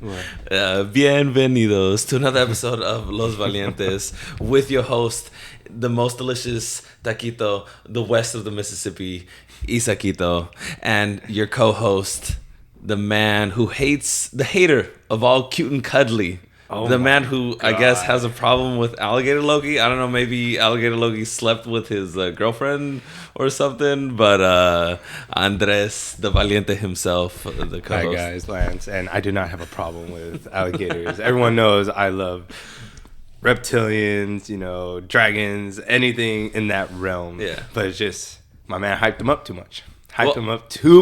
Bienvenidos to another episode of Los Valientes with your host, the most delicious taquito, the west of the Mississippi, Isaquito, and your co-host, the man who hates the hater of all cute and cuddly. The man who, God, I guess, has a problem with Alligator Loki. I don't know, maybe Alligator Loki slept with his girlfriend or something. But Andres, the Valiente himself, the co-host. Hi, guys, Lance. And I do not have a problem with alligators. Everyone knows I love reptilians, dragons, anything in that realm. Yeah. But it's just, my man hyped them up too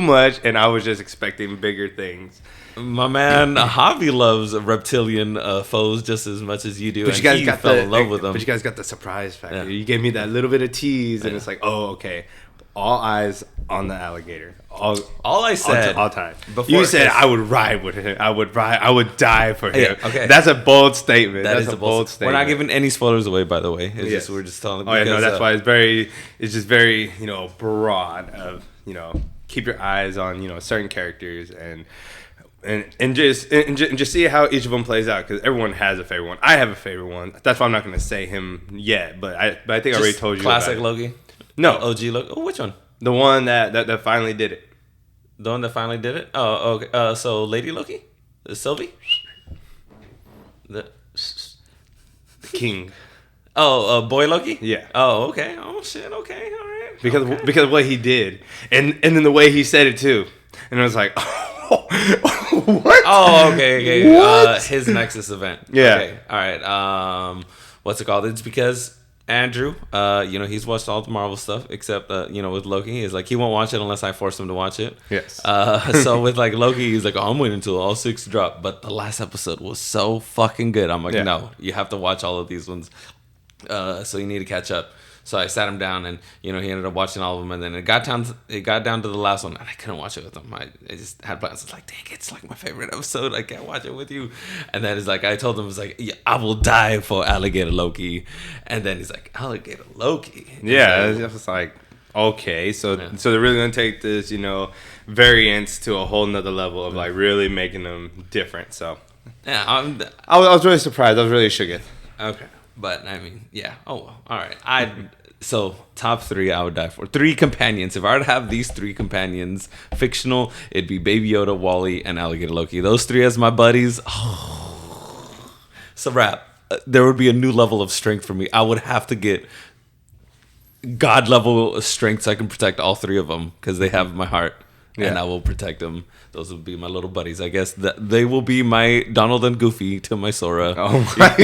much. And I was just expecting bigger things. My man, Javi loves reptilian foes just as much as you do, but and you guys he fell in love with them. But you guys got the surprise factor. Yeah. You gave me that little bit of tease, and it's like, oh, okay. All eyes on the alligator. All I said, all time. You said I would ride with him. I would die for him. Yeah, okay, that's a bold statement. That's a bold statement. We're not giving any spoilers away, by the way. It's just we're just telling. Oh, yeah, no, that's why it's just very broad of keep your eyes on certain characters and just see how each of them plays out, because everyone has a favorite one. I have a favorite one. That's why I'm not going to say him yet, but I think I already told you. Classic about Loki? No. OG Loki? Oh, which one? The one that finally did it. The one that finally did it? Oh, okay. So Lady Loki? Sylvie? The king. Oh, Boy Loki? Yeah. Oh, okay. Oh, shit. Okay. All right. Because of what he did. And then the way he said it, too. And I was like, what? Oh, okay. What? His Nexus event. Yeah. Okay. All right. What's it called? It's because Andrew, he's watched all the Marvel stuff except, with Loki. He's like, he won't watch it unless I force him to watch it. Yes. So with like Loki, he's like, I'm waiting until all 6 drop. But the last episode was so fucking good. I'm like, no, you have to watch all of these ones. So you need to catch up. So I sat him down, and he ended up watching all of them, and then it got down to the last one, and I couldn't watch it with him. I just had plans. I was like, dang, it's like my favorite episode. I can't watch it with you. And then it's like I told him, it's like, yeah, I will die for Alligator Loki. And then he's like, Alligator Loki. Yeah, it was like, okay, so they're really gonna take this variants to a whole nother level of like really making them different. So yeah, I was really surprised. I was really shook. Okay. But, I mean, yeah. Oh, well. All right. So, top 3 I would die for. 3 companions. If I were to have these 3 companions, fictional, it'd be Baby Yoda, Wally, and Alligator Loki. Those 3 as my buddies. Oh. It's a wrap. There would be a new level of strength for me. I would have to get God level strength so I can protect all 3 of them, because they have my heart. Yeah. And I will protect them. Those will be my little buddies. I guess that they will be my Donald and Goofy to my Sora. Oh my!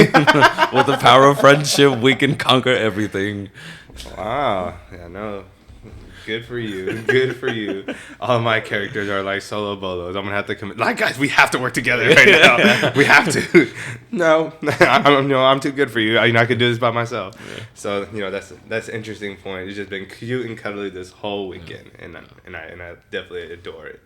With the power of friendship, we can conquer everything. Wow. Yeah, no. Good for you. Good for you. All my characters are like solo bolos. I'm going to have to commit. Like, guys, we have to work together right now. We have to. No. I'm too good for you. I could do this by myself. Yeah. So, that's an interesting point. It's just been cute and cuddly this whole weekend. And I definitely adore it.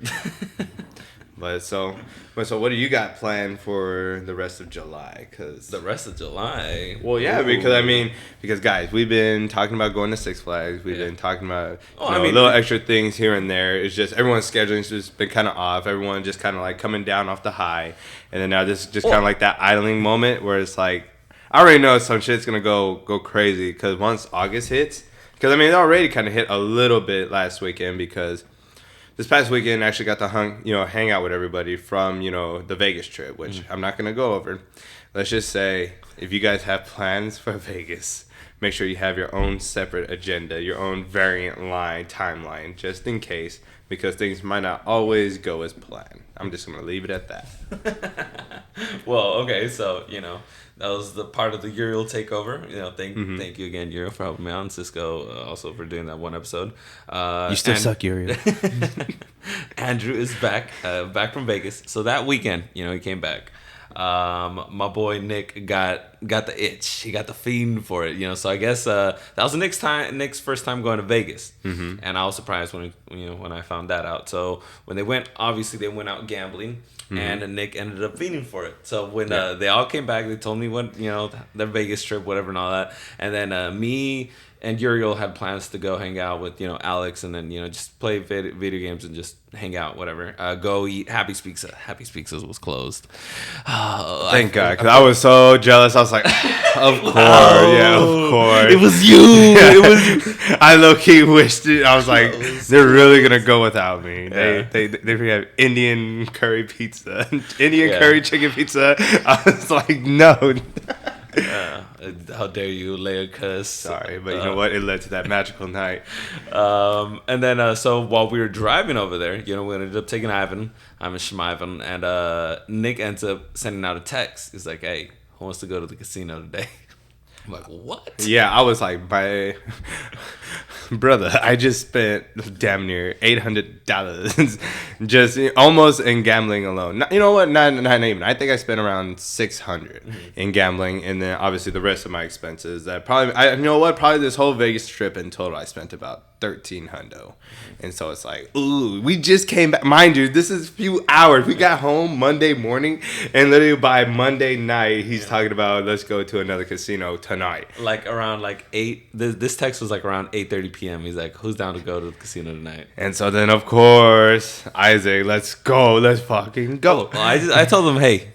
But so what do you got planned for the rest of July? Cause the rest of July? Well, yeah, because guys, we've been talking about going to Six Flags. We've been talking about little extra things here and there. It's just everyone's scheduling's just been kind of off. Everyone just kind of like coming down off the high, and then now this just kind of like that idling moment where it's like I already know some shit's gonna go crazy because once August hits, because it already kind of hit a little bit last weekend because. This past weekend, I actually got to hang out with everybody from, the Vegas trip, which I'm not going to go over. Let's just say, if you guys have plans for Vegas, make sure you have your own separate agenda, your own variant timeline, just in case, because things might not always go as planned. I'm just going to leave it at that. Well, okay, so, that was the part of the Uriel takeover. Thank you again, Uriel, for helping me out, and Cisco also for doing that one episode. You still suck, Uriel. Andrew is back from Vegas. So that weekend, he came back. My boy Nick got the itch. He got the fiend for it. So I guess that was Nick's first time going to Vegas, and I was surprised when I found that out. So when they went, obviously they went out gambling. And Nick ended up fiending for it. So when they all came back, they told me what their Vegas trip, whatever, and all that. And then me, and Uriel had plans to go hang out with Alex, and then just play video games and just hang out, whatever. Go eat Happy's Pizza. Happy's Pizza was closed. Thank God, because I was so jealous. I was like, of course, yeah, of course. It was you. Yeah. It was you. I low key wished it. I was like, they're really gonna go without me. Yeah. They have Indian curry pizza, curry chicken pizza. I was like, no. How dare you lay a cuss? Sorry, but you know what? It led to that magical night. And then, so while we were driving over there, we ended up taking Ivan Shmivan, and Nick ends up sending out a text. He's like, "Hey, who wants to go to the casino today?" I'm like, what? Yeah, I was like, brother, I just spent damn near $800 just almost in gambling alone. You know what? Not even. I think I spent around $600 in gambling, and then obviously the rest of my expenses. That probably this whole Vegas trip in total, I spent about $1,300. And so it's like, ooh, we just came back. Mind you, this is a few hours. We got home Monday morning, and literally by Monday night, he's talking about, let's go to another casino tonight. Like around 8. This text was like around 8:30 p.m. He's like, who's down to go to the casino tonight? And so then, of course, Isaac, let's go. Let's fucking go. Well, I told him, hey,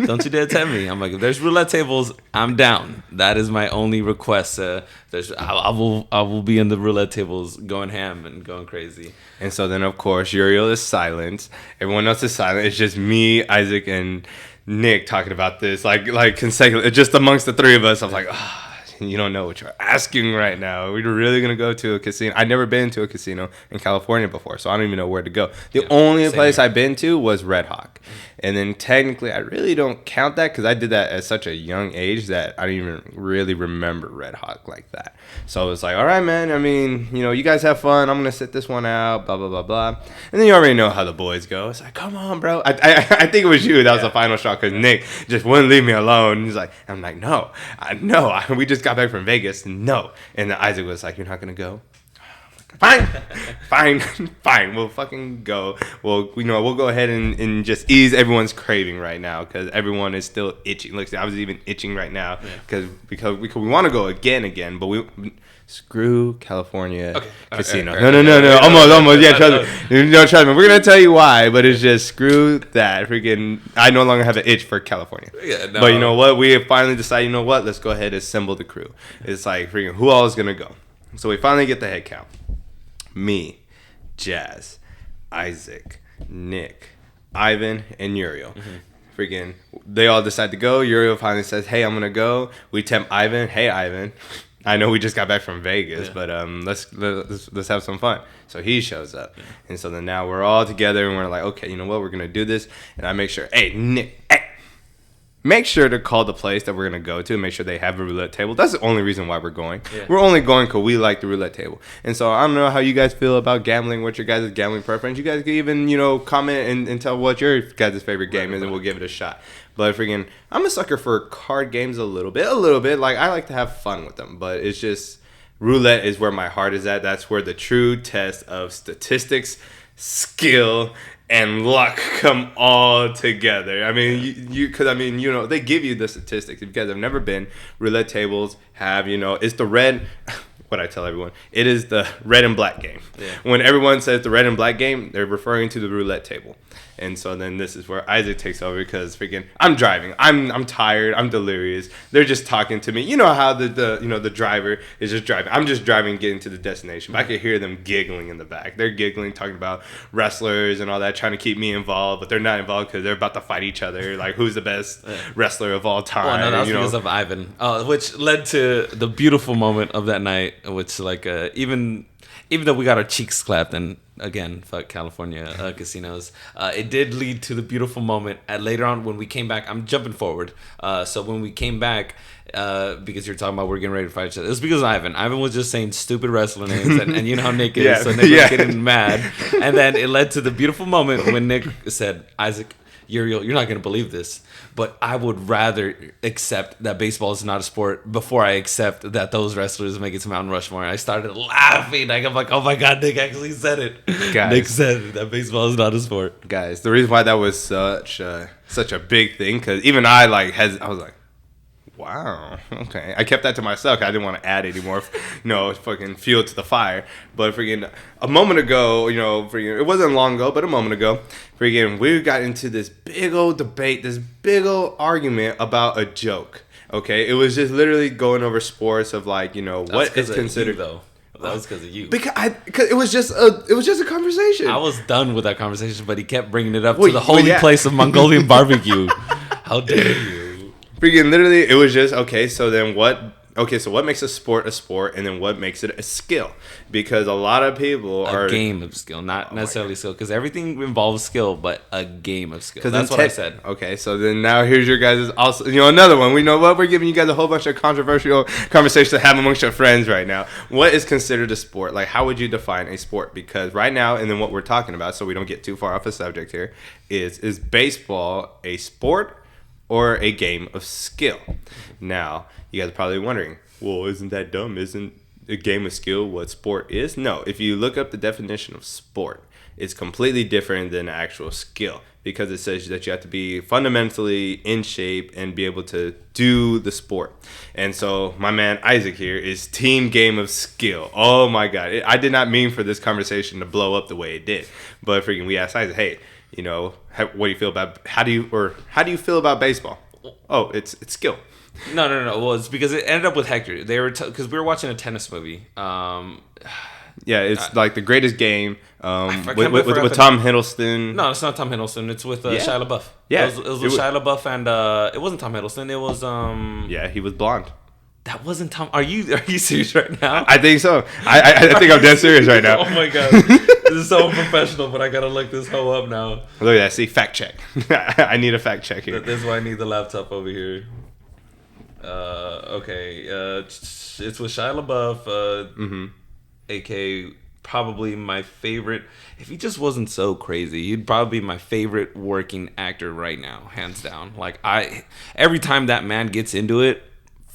don't you dare tempt me. I'm like, if there's roulette tables, I'm down. That is my only request. I will be in the roulette tables going ham and going crazy. And so then, of course, Uriel is silent. Everyone else is silent. It's just me, Isaac, and Nick talking about this, like consecutively, just amongst the three of us. I'm like, you don't know what you're asking right now. We're really going to go to a casino. I've never been to a casino in California before, so I don't even know where to go. The only place I've been to was Red Hawk. And then technically, I really don't count that because I did that at such a young age that I don't even really remember Red Hawk like that. So it was like, all right, man, I mean, you guys have fun. I'm going to sit this one out, blah, blah, blah, blah. And then you already know how the boys go. It's like, come on, bro. I think it was you. That was the final shot because Nick just wouldn't leave me alone. He's like, I'm like, no. We just got back from Vegas. No. And then Isaac was like, you're not going to go? Fine. We'll fucking go. We'll go ahead and just ease everyone's craving right now because everyone is still itching. Look, I was even itching right now because we want to go again, but we screw California casino. No. Almost. Yeah, trust me. Trust me. We're gonna tell you why, but it's just screw that. Freaking, I no longer have an itch for California. Yeah, no. But you know what? We have finally decided. You know what? Let's go ahead and assemble the crew. It's like freaking who all is gonna go. So we finally get the head count. Me, Jazz, Isaac, Nick, Ivan, and Uriel. Freaking, they all decide to go. Uriel finally says, hey, I'm going to go. We tempt Ivan. Hey, Ivan, I know we just got back from Vegas, but let's have some fun. So he shows up. And so then now we're all together, and we're like, okay, you know what? We're going to do this. And I make sure, hey, Nick, make sure to call the place that we're going to go to and make sure they have a roulette table. That's the only reason why we're going. Yeah. We're only going because we like the roulette table. And so I don't know how you guys feel about gambling, what your guys' gambling preference. You guys can even, comment and tell what your guys' favorite game is, and we'll give it a shot. But freaking, I'm a sucker for card games a little bit. Like, I like to have fun with them. But it's just, roulette is where my heart is at. That's where the true test of statistics, skill, and luck come all together. I mean, because they give you the statistics. If you guys have never been, roulette tables have, it's the red. What I tell everyone, it is the red and black game. Yeah. When everyone says the red and black game, they're referring to the roulette table. And so then this is where Isaac takes over because freaking I'm driving. I'm tired. I'm delirious. They're just talking to me. You know how the driver is just driving. I'm just driving, getting to the destination. But I could hear them giggling in the back. They're giggling, talking about wrestlers and all that, trying to keep me involved. But they're not involved because they're about to fight each other. Like, who's the best wrestler of all time? Well, no, that's because of Ivan, which led to the beautiful moment of that night, which even though we got our cheeks clapped, and again, fuck California casinos, it did lead to the beautiful moment later on when we came back. I'm jumping forward. So when we came back, because you're talking about we're getting ready to fight each other, it was because of Ivan. Ivan was just saying stupid wrestler names, and you know how Nick is, so Nick was getting mad. And then it led to the beautiful moment when Nick said, Isaac, Uriel, you're not going to believe this, but I would rather accept that baseball is not a sport before I accept that those wrestlers make it to Mount Rushmore. I started laughing. I'm like, oh my God, Nick actually said it. Guys, Nick said that baseball is not a sport. Guys, the reason why that was such a big thing, because even I was like, wow, okay. I kept that to myself. I didn't want to add any more, fucking fuel to the fire. But freaking a moment ago, it wasn't long ago, but a moment ago, freaking we got into this big old debate, this big old argument about a joke. Okay, it was just literally going over sports of what is considered though. That was because of you. Because it was just a conversation. I was done with that conversation, but he kept bringing it up to the holy place of Mongolian barbecue. How dare you? Freaking literally, it was just, okay, so then what? Okay, so what makes a sport, and then what makes it a skill? Because a lot of people are... A game of skill, not necessarily skill. Because everything involves skill, but a game of skill. That's what I said. Okay, so then now here's your guys' also... another one. We know what? We're giving you guys a whole bunch of controversial conversations to have amongst your friends right now. What is considered a sport? Like, how would you define a sport? Because right now, and then what we're talking about, so we don't get too far off the subject here, is baseball a sport or a game of skill? Now... You guys are probably wondering, well, isn't that dumb? Isn't a game of skill what sport is? No. If you look up the definition of sport, it's completely different than actual skill because it says that you have to be fundamentally in shape and be able to do the sport. And so my man Isaac here is team game of skill. Oh, my God. I did not mean for this conversation to blow up the way it did. But freaking we asked Isaac, hey, what do you feel about how do you feel about baseball? Oh, it's skill. No. Well, it's because it ended up with Hector. They were because we were watching a tennis movie. Yeah, it's like the greatest game with Tom Hiddleston. No, it's not Tom Hiddleston. It's with Shia Labeouf. Yeah, it was with Shia Labeouf, and it wasn't Tom Hiddleston. It was Yeah, he was blonde. That wasn't Tom. Are you serious right now? I think so. I think I'm dead serious right now. Oh my God, this is so unprofessional. But I gotta look this hoe up now. Look at that. See, fact check. I need a fact check here. This is why I need the laptop over here. Okay. It's with Shia LaBeouf, aka probably my favorite. If he just wasn't so crazy, he'd probably be my favorite working actor right now, hands down. Like every time that man gets into it,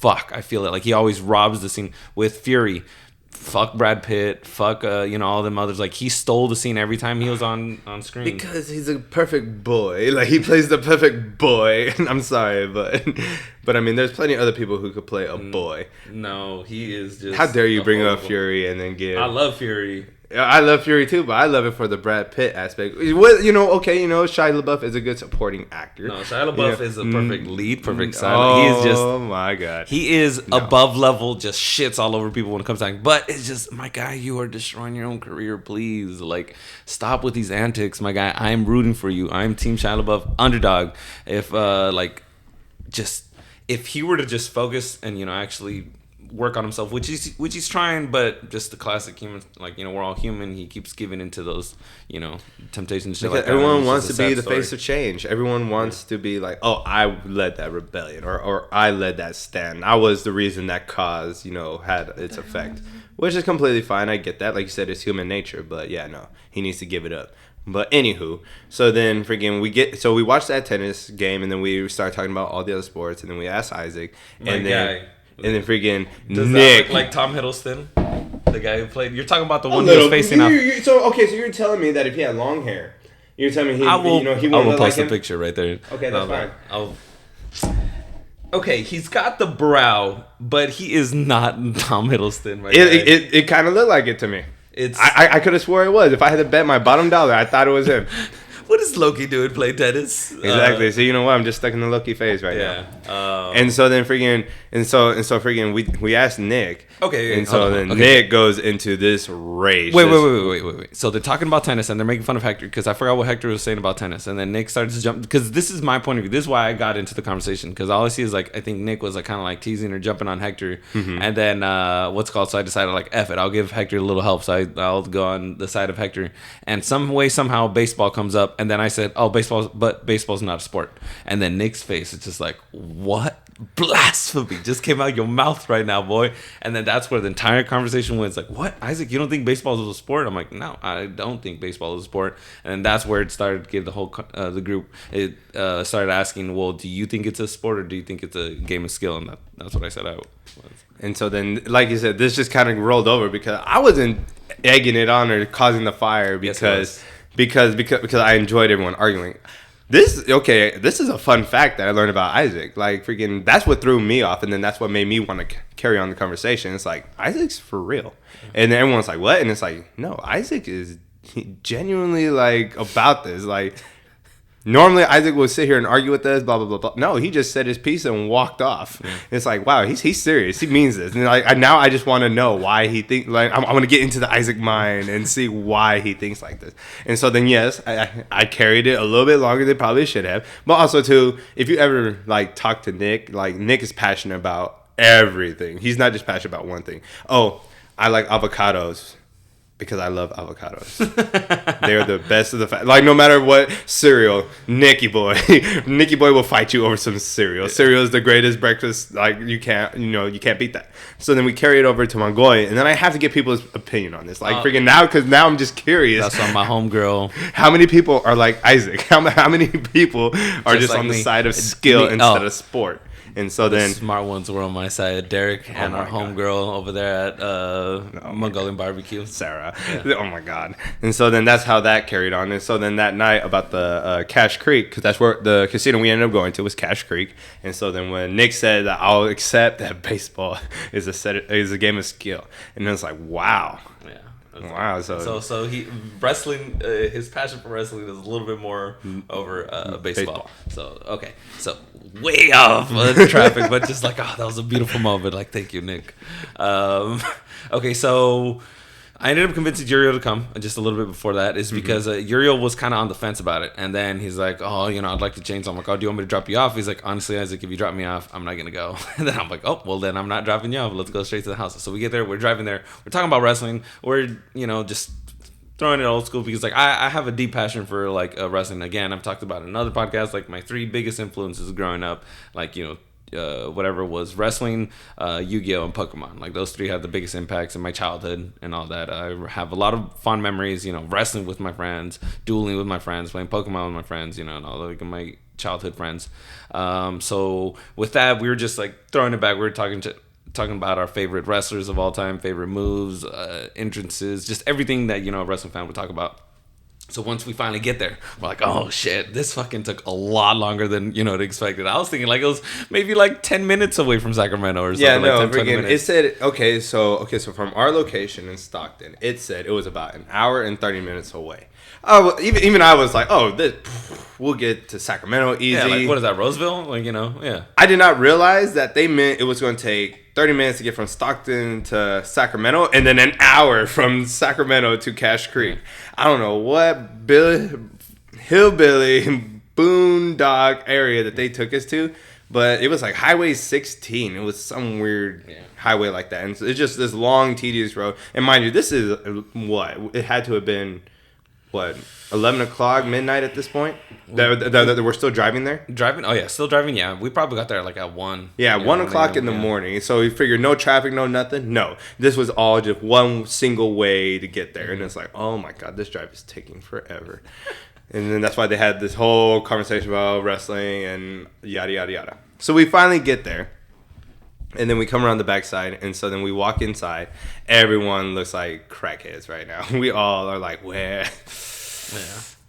I feel it. Like he always robs the scene with Fury. Fuck Brad Pitt. Fuck all them others. Like he stole the scene every time he was on screen. Because he's a perfect boy. Like he plays the perfect boy. I'm sorry, but I mean, there's plenty of other people who could play a boy. No, he is just. How dare you bring up Fury and then give? I love Fury. I love Fury too, but I love it for the Brad Pitt aspect. Shia LaBeouf is a good supporting actor. No, Shia LaBeouf is a perfect lead, perfect silent. He is just. Oh my God. He is above level, just shits all over people when it comes to acting. But it's just, my guy, you are destroying your own career. Please, stop with these antics, my guy. I'm rooting for you. I'm Team Shia LaBeouf, underdog. If if he were to just focus and actually work on himself, which he's trying, but just the classic human, we're all human. He keeps giving into those, temptations. Because everyone wants to be the face of change. Everyone wants to be like, oh, I led that rebellion, or I led that stand. I was the reason that cause, had its effect, which is completely fine. I get that. Like you said, it's human nature, but yeah, no, he needs to give it up. But anywho, so then we watched that tennis game, and then we started talking about all the other sports, and then we asked Isaac, and then freaking Does Nick. that look like Tom Hiddleston? The guy who played... You're talking about the one who was facing off... So you're telling me that if he had long hair, you're telling me he wouldn't I will post like a picture right there. Okay, that's fine. Okay, he's got the brow, but he is not Tom Hiddleston. It kind of looked like it to me. I could have swore it was. If I had to bet my bottom dollar, I thought it was him. What is Loki doing? Play tennis? Exactly. So you know what? I'm just stuck in the Loki phase right now. And so then we asked Nick. Okay. And so then Nick goes into this rage. Wait. So they're talking about tennis and they're making fun of Hector because I forgot what Hector was saying about tennis. And then Nick started to jump because this is my point of view. This is why I got into the conversation because all I see is I think Nick was kind of teasing or jumping on Hector. Mm-hmm. And then so I decided F it. I'll give Hector a little help. So I'll go on the side of Hector. And somehow baseball comes up. And then I said, oh, baseball's not a sport. And then Nick's face, it's just what? Blasphemy just came out your mouth right now, boy. And then that's where the entire conversation went. It's what? Isaac, you don't think baseball is a sport? I'm like, no, I don't think baseball is a sport. And then that's where it started to give the whole, the group, it started asking, well, do you think it's a sport or do you think it's a game of skill? And that's what I said I was. And so then, like you said, this just kind of rolled over because I wasn't egging it on or causing the fire because I enjoyed everyone arguing. This is a fun fact that I learned about Isaac. Like, freaking, that's what threw me off, and then that's what made me want to carry on the conversation. It's like, Isaac's for real. And then everyone's like, what? And it's like, no, Isaac is genuinely, like, about this. Like, normally Isaac would sit here and argue with us, blah, blah, blah, blah. No, he just said his piece and walked off. Yeah. It's like, wow, he's serious. He means this. And like, now I just want to know why he thinks, like, I want to get into the Isaac mind and see why he thinks like this. And so then, yes, I carried it a little bit longer than probably should have. But also, too, if you ever, like, talk to Nick, like, Nick is passionate about everything. He's not just passionate about one thing. Oh, I like avocados. Because I love avocados. They're the best of the like, no matter what cereal, Nicky Boy will fight you over some cereal. Cereal is the greatest breakfast. Like, you can't beat that. So then we carry it over to Mongoy, and then I have to get people's opinion on this. Like, freaking because now I'm just curious. That's on my homegirl. How many people are like Isaac? How many people are just like on the side of skill instead of sport? And so then smart ones were on my side. Derek and our homegirl over there at Mongolian Barbecue, Sarah. Yeah. Oh my god! And so then that's how that carried on. And so then that night about the Cache Creek, because that's where the casino we ended up going to was Cache Creek. And so then when Nick said that I'll accept that baseball is a game of skill, and it was like, wow. Yeah. Wow, so he wrestling, his passion for wrestling is a little bit more over baseball. So okay, so way off traffic, but just like, oh, that was a beautiful moment. Like, thank you, Nick. Okay, so I ended up convincing Uriel to come just a little bit before that, is because Uriel was kind of on the fence about it. And then he's like, oh, I'd like to change. So I'm like, oh, do you want me to drop you off? He's like, honestly, Isaac, if you drop me off, I'm not going to go. And then I'm like, oh, well, then I'm not dropping you off. Let's go straight to the house. So we get there. We're driving there. We're talking about wrestling. We're, just throwing it old school because, like, I have a deep passion for, like, wrestling. Again, I've talked about it in another podcast, like, my 3 biggest influences growing up, like, whatever was wrestling, Yu-Gi-Oh, and Pokemon. Like, those 3 had the biggest impacts in my childhood and all that. I have a lot of fond memories, wrestling with my friends, dueling with my friends, playing Pokemon with my friends, and all like my childhood friends. So with that, we were just like throwing it back. We were talking about our favorite wrestlers of all time, favorite moves, entrances, just everything that a wrestling fan would talk about. So once we finally get there, we're like, oh shit, this fucking took a lot longer than expected. I was thinking like it was maybe like 10 minutes away from Sacramento or something. Yeah, no, like 10, 20 minutes. It said so from our location in Stockton, it said it was about an hour and 30 minutes away. Oh, well, even I was like, oh, we'll get to Sacramento easy. Yeah, like, what is that, Roseville? Like, yeah. I did not realize that they meant it was going to take 30 minutes to get from Stockton to Sacramento, and then an hour from Sacramento to Cache Creek. I don't know what hillbilly boondock area that they took us to, but it was like Highway 16. It was some weird highway like that. And so it's just this long, tedious road. And mind you, this is what? It had to have been, 11 o'clock, midnight at this point? That we're still driving there? Driving? Oh, yeah, still driving, yeah. We probably got there like at 1. Yeah, 1 o'clock in the morning. So we figured no traffic, no nothing. No, this was all just one single way to get there. And it's like, oh my God, this drive is taking forever. And then that's why they had this whole conversation about wrestling and yada, yada, yada. So we finally get there. And then we come around the backside, and so then we walk inside. Everyone looks like crackheads right now. We all are like, where is my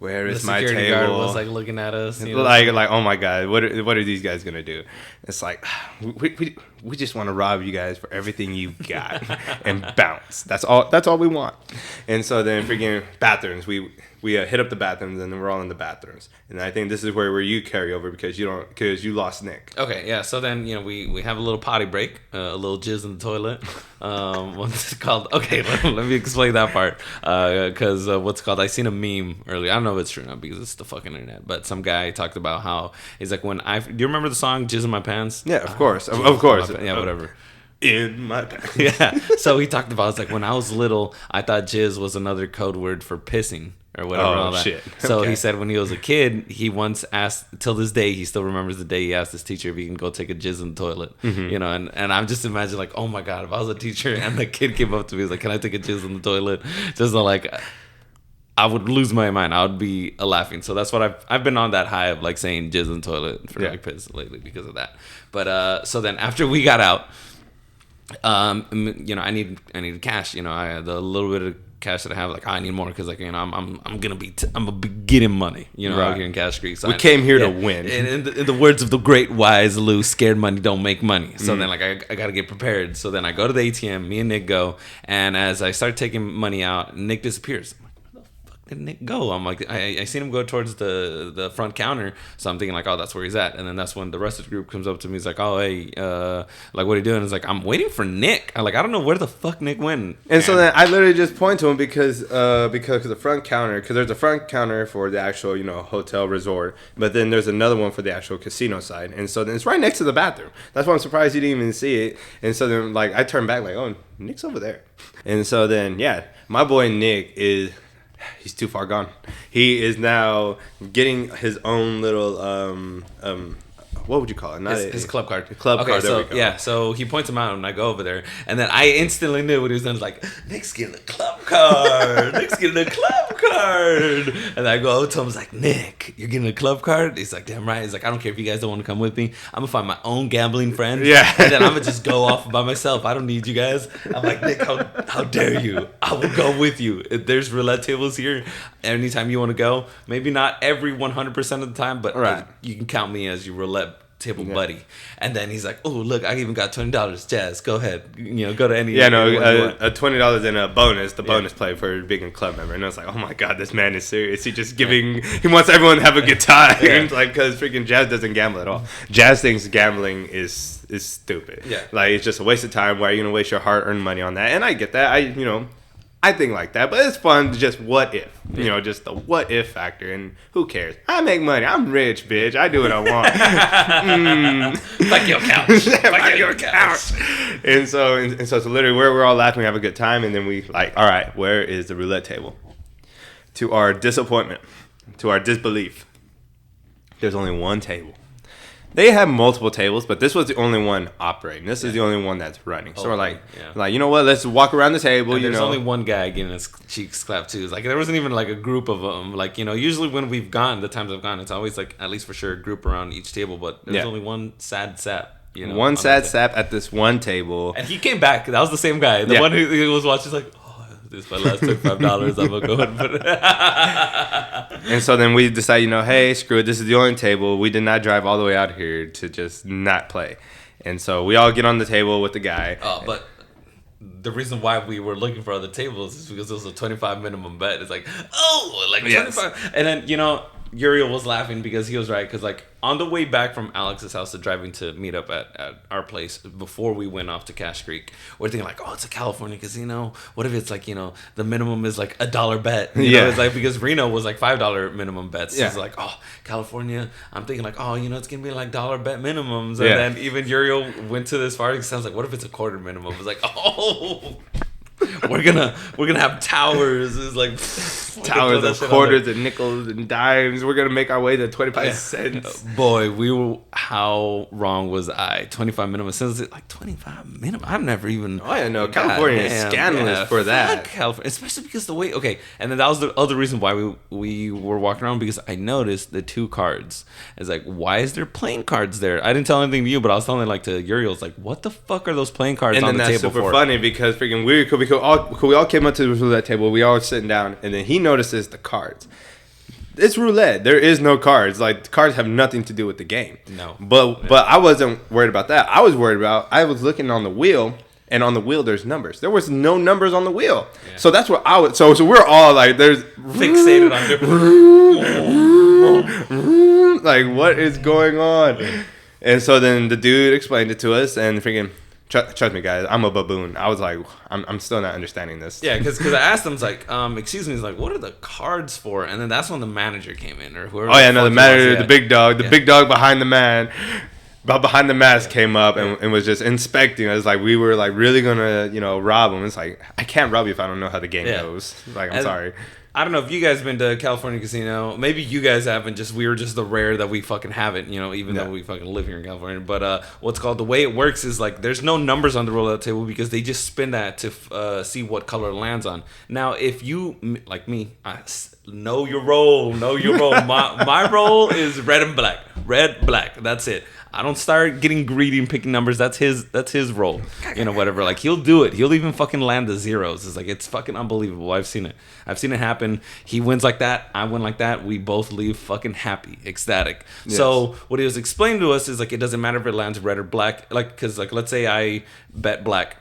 table? The security guard was like looking at us. Like, oh my God, what are these guys gonna do? It's like, we just want to rob you guys for everything you got and bounce. That's all we want. And so then freaking bathrooms, we hit up the bathrooms, and then we're all in the bathrooms. And I think this is where you carry over because you lost Nick. Okay, yeah. So then we have a little potty break, a little jizz in the toilet. What's it called? Okay, let me explain that part. Because what's it called? I seen a meme earlier. I don't know if it's true now because it's the fucking internet. But some guy talked about how he's like, do you remember the song "Jizz in My Pants"? Yeah, of course, of course. Yeah, whatever. In my pants. Yeah. So he talked about, it's like, when I was little, I thought jizz was another code word for pissing. Or whatever. Oh, shit. So he said when he was a kid, he once asked, till this day, he still remembers the day he asked his teacher if he can go take a jizz in the toilet. Mm-hmm. And I'm just imagining, like, oh my God, if I was a teacher and the kid came up to me, he was like, can I take a jizz in the toilet? Just like, I would lose my mind. I would be laughing. So that's what I've been on that high of, like, saying jizz in the toilet for like piss lately because of that. But so then after we got out, I needed cash. I had a little bit of cash that I have, like I need more because like I'm gonna be getting money, out here in Cash Creek. So we came here to win. And in the words of the great wise Lou, scared money don't make money. So then like I gotta get prepared. So then I go to the ATM. Me and Nick go, and as I start taking money out, Nick disappears. Did Nick go? I'm like, I seen him go towards the front counter, so I'm thinking like, oh, that's where he's at. And then that's when the rest of the group comes up to me. He's like, oh, hey, like, what are you doing? It's like, I'm waiting for Nick. I don't know where the fuck Nick went. And so then I literally just point to him because the front counter, because there's a front counter for the actual hotel resort, but then there's another one for the actual casino side. And so then it's right next to the bathroom. That's why I'm surprised you didn't even see it. And so then like I turn back like, oh, Nick's over there. And so then my boy Nick he's too far gone. He is now getting his own little what would you call it? His club card. Club card. So so he points him out, and I go over there, and then I instantly knew what he was doing. Like, Nick's getting a club card. Nick's getting a club card. And I go to him, I was like, Nick, you're getting a club card? He's like, damn right. He's like, I don't care if you guys don't want to come with me. I'm gonna find my own gambling friend. Yeah. And then I'm gonna just go off by myself. I don't need you guys. I'm like, Nick, how dare you? I will go with you. If there's roulette tables here, anytime you want to go. Maybe not every 100% of the time, but you can count me as your roulette table buddy. And then he's like, oh, look, I even got $20. Jazz, go ahead. Go to any. Yeah, no, a $20 and a bonus, bonus play for being a club member. And I was like, oh my God, this man is serious. He just he wants everyone to have a good time. Like, because freaking Jazz doesn't gamble at all. Jazz thinks gambling is stupid. Yeah. Like, it's just a waste of time. Why are you going to waste your hard-earned money on that? And I get that. I think like that, but it's fun to just what if, just the what if factor, and who cares? I make money. I'm rich, bitch. I do what I want. Like your couch. Like your couch. And so literally we're all laughing, we have a good time, and then we like, all right, where is the roulette table? To our disappointment, to our disbelief, there's only one table. They have multiple tables, but this was the only one operating. This is the only one that's running. So we're like, you know what? Let's walk around the table. And there's only one guy getting his cheeks clapped too. It's like there wasn't even like a group of them. Like usually when we've gone, the times I've gone, it's always like at least for sure a group around each table. But there's only one sad sap. One sad sap at this one table. And he came back. That was the same guy. The one who was watching. Like, this is my last $5. I'm gonna go ahead and put it. And so then we decide, hey, screw it. This is the only table. We did not drive all the way out here to just not play. And so we all get on the table with the guy. Oh, but the reason why we were looking for other tables is because it was a 25 minimum bet. It's like, 25. And then, Uriel was laughing because he was right. Because, like, on the way back from Alex's house to driving to meet up at our place before we went off to Cash Creek, we're thinking, like, oh, it's a California casino. What if it's, like, the minimum is, like, $1 bet? It's like, because Reno was, like, $5 minimum bets. Yeah. It's like, oh, California. I'm thinking, like, oh, it's going to be, like, $1 bet minimums. And then even Uriel went to this far. It sounds like, what if it's a quarter minimum? It's like, oh... We're gonna have towers. It's like towers of quarters and nickels and dimes. We're gonna make our way to 25 cents. Boy, how wrong was I? 25 minimum. Since it's like 25 minimum, I've never even. Oh, I know. California is scandalous for that. California, especially because the way. Okay, and then that was the other reason why we were walking around, because I noticed the two cards. It's like, why is there playing cards there? I didn't tell anything to you, but I was telling like to Uriel, it's like, what the fuck are those playing cards on the table for? And then that's super funny because freaking weird. We all came up to the roulette table. We all were sitting down, and then he notices the cards. It's roulette. There is no cards. Like, the cards have nothing to do with the game. No. But I wasn't worried about that. I was was looking on the wheel, and on the wheel there's numbers. There was no numbers on the wheel. Yeah. So that's what I was. So we're all like, there's fixated on different. Like, what is going on? And so then the dude explained it to us, and freaking. Trust me, guys. I'm a baboon. I was like, I'm still not understanding this. Yeah, because I asked him, like, excuse me, he's like, what are the cards for? And then that's when the manager came in, or whoever. Oh yeah, no, the manager, the big dog, big dog behind the mask came up and was just inspecting us. Like, we were like really gonna, rob him. It's like, I can't rob you if I don't know how the game goes. Like, I'm sorry. I don't know if you guys have been to California casino. Maybe you guys haven't. We were just the rare that we fucking haven't, even though we fucking live here in California. But what's called, the way it works is like there's no numbers on the roulette table because they just spin that to see what color it lands on. Now, if you, like me, know your role. My role is red and black. red, black. That's it. I don't start getting greedy and picking numbers. That's his role. Whatever. Like, he'll do it. He'll even fucking land the zeros. It's like, it's fucking unbelievable. I've seen it happen. He wins like that. I win like that. We both leave fucking happy, ecstatic. Yes. So what he was explaining to us is like, it doesn't matter if it lands red or black. Like, because like, let's say I bet black,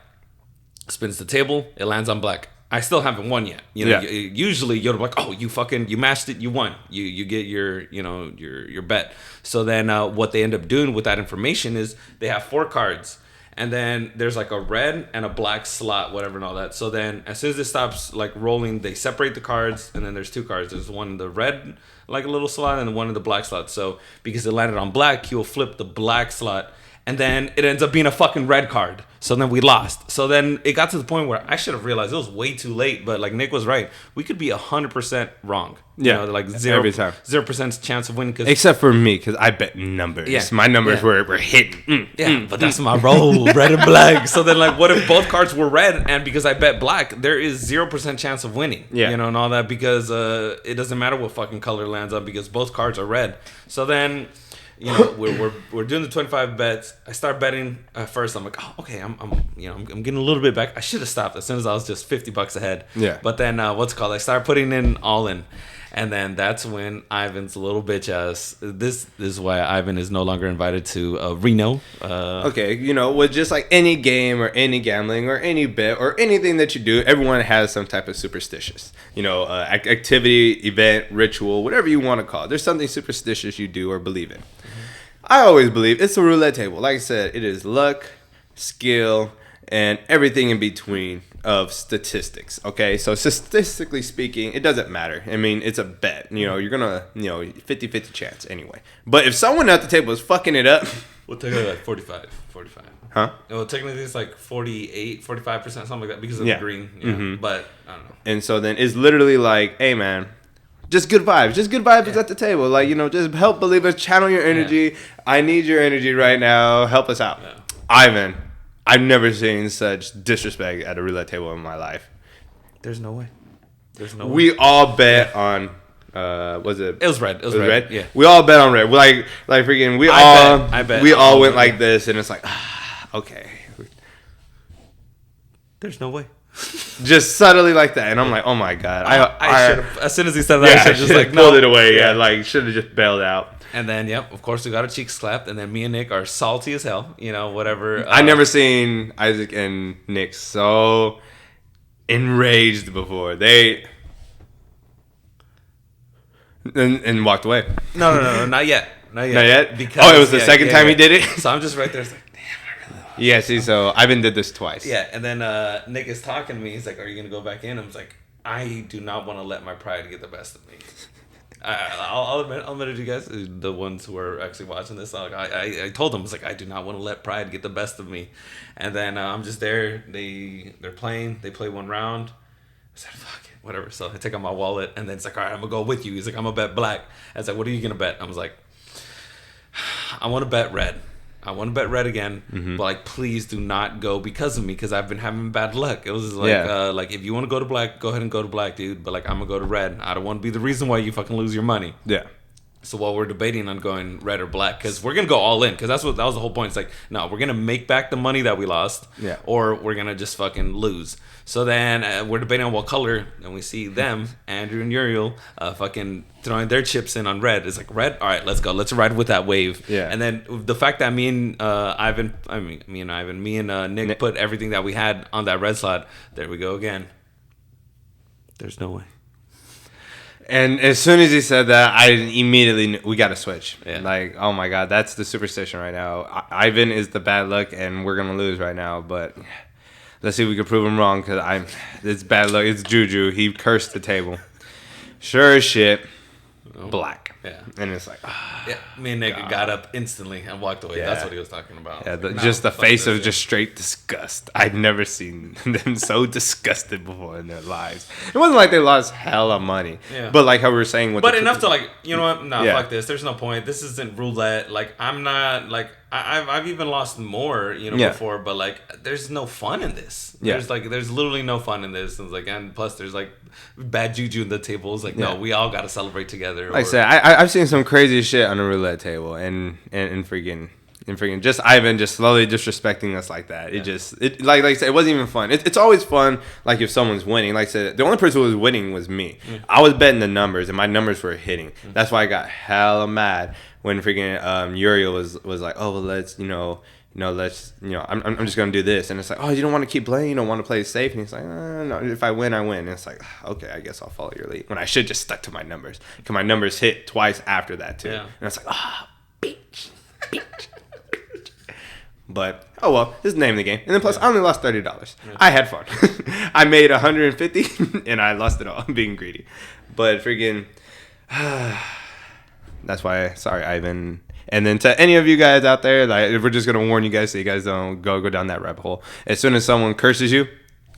spins the table, it lands on black. I still haven't won yet. Usually you're like, oh, you matched it, you won. You get your bet. So then what they end up doing with that information is they have 4 cards, and then there's like a red and a black slot, whatever and all that. So then as soon as it stops like rolling, they separate the cards, and then there's 2 cards. There's one in the red, like a little slot, and one in the black slot. So because it landed on black, he will flip the black slot, and then it ends up being a fucking red card. So then we lost. So then it got to the point where I should have realized it was way too late. But like Nick was right. We could be 100% wrong. Yeah. Like every time. 0% chance of winning. Except for me, because I bet numbers. Yeah. My numbers were hitting. But that's my role. Red and black. So then like, what if both cards were red? And because I bet black, there is 0% chance of winning. Yeah. And all that, because it doesn't matter what fucking color lands on, because both cards are red. So then... we're doing the 25 bets. I start betting first. I'm like, oh, okay, I'm getting a little bit back. I should have stopped as soon as I was just $50 ahead. Yeah. But then I start putting in all in, and then that's when Ivan's little bitch ass. This is why Ivan is no longer invited to Reno. Okay, with just like any game or any gambling or any bet or anything that you do, everyone has some type of superstitious, activity, event, ritual, whatever you want to call it. There's something superstitious you do or believe in. I always believe it's a roulette table. Like I said, it is luck, skill, and everything in between of statistics. Okay, so statistically speaking, it doesn't matter. I mean, it's a bet. You're gonna 50-50 chance anyway. But if someone at the table is fucking it up, we'll take it like 45. Huh? Well, technically it's like 48, 45%, something like that, because of the green. Yeah. Mm-hmm. But I don't know. And so then it's literally like, hey man, just good vibes. Just good vibes at the table. Like, just help believers, channel your energy. Yeah. I need your energy right now. Help us out. Yeah. Ivan, I've never seen such disrespect at a roulette table in my life. There's no way. We all bet on... was it? It was red. It was red. Yeah. We all bet on red. Like freaking... I bet. We all went like this, and it's like, okay. There's no way. Just subtly like that, and I'm like, oh my god! I should have. As soon as he said that, I should have just like pulled it away. Yeah, like should have just bailed out. And then, of course, we got our cheeks slapped, and then me and Nick are salty as hell. Whatever. I never seen Isaac and Nick so enraged before. They and walked away. No, not yet. Not yet. Because it was the second time he did it. So I'm just right there. It's like, yeah, see, so Ivan did this twice. Yeah, and then Nick is talking to me. He's like, are you going to go back in? I was like, I do not want to let my pride get the best of me. I'll admit it to you guys, the ones who are actually watching this. I told them, I was like, I do not want to let pride get the best of me. And then I'm just there. They're playing. They play one round. I said, fuck it, whatever. So I take out my wallet, and then it's like, all right, I'm going to go with you. He's like, I'm going to bet black. I was like, what are you going to bet? I was like, I want to bet red. I want to bet red again, but like, please do not go because of me, because I've been having bad luck. It was just like, like, if you want to go to black, go ahead and go to black, dude. But like, I'm gonna go to red. I don't want to be the reason why you fucking lose your money. Yeah. So while we're debating on going red or black, because we're gonna go all in, because that was the whole point. It's like, no, we're gonna make back the money that we lost, or we're gonna just fucking lose. So then we're debating on what color, and we see them, Andrew and Uriel, fucking throwing their chips in on red. It's like, red? All right, let's go. Let's ride with that wave. Yeah. And then the fact that me and Nick put everything that we had on that red slot, there we go again. There's no way. And as soon as he said that, I immediately knew we got to switch. Yeah. Like, oh my God, that's the superstition right now. Ivan is the bad luck, and we're going to lose right now. But let's see if we can prove him wrong, because it's bad luck. It's juju. He cursed the table. Sure as shit, black. Yeah. And it's like, me and Nick got up instantly and walked away. Yeah. That's what he was talking about. Yeah, just the face of just straight disgust. I'd never seen them so disgusted before in their lives. It wasn't like they lost hella money. Yeah. But like how we were saying with enough to like, you know what? No, fuck this. There's no point. This isn't roulette. Like, I'm not like, I've even lost more, before, but like, there's no fun in this. Yeah. There's literally no fun in this. And it's like, and plus there's like bad juju in the table. It's like, no, we all got to celebrate together. Like I said, I've seen some crazy shit on a roulette table, and freaking just Ivan just slowly disrespecting us like that. It like I said, it wasn't even fun. It's always fun like if someone's winning. Like I said, the only person who was winning was me. I was betting the numbers, and my numbers were hitting. That's why I got hella mad when freaking Uriel was like, oh, well, let's I'm just gonna do this, and it's like, oh, you don't want to keep playing, you don't want to play safe, and he's like, no, if I win, I win. And it's like, okay, I guess I'll follow your lead. When I should just stuck to my numbers, because my numbers hit twice after that too. And it's like, bitch. But oh well, this is the name of the game. And then plus, I only lost $30. I had fun. I made $150, and I lost it all being greedy. But freaking, that's why. Sorry, Ivan. And then to any of you guys out there, like, we're just gonna warn you guys so you guys don't go down that rabbit hole. As soon as someone curses you,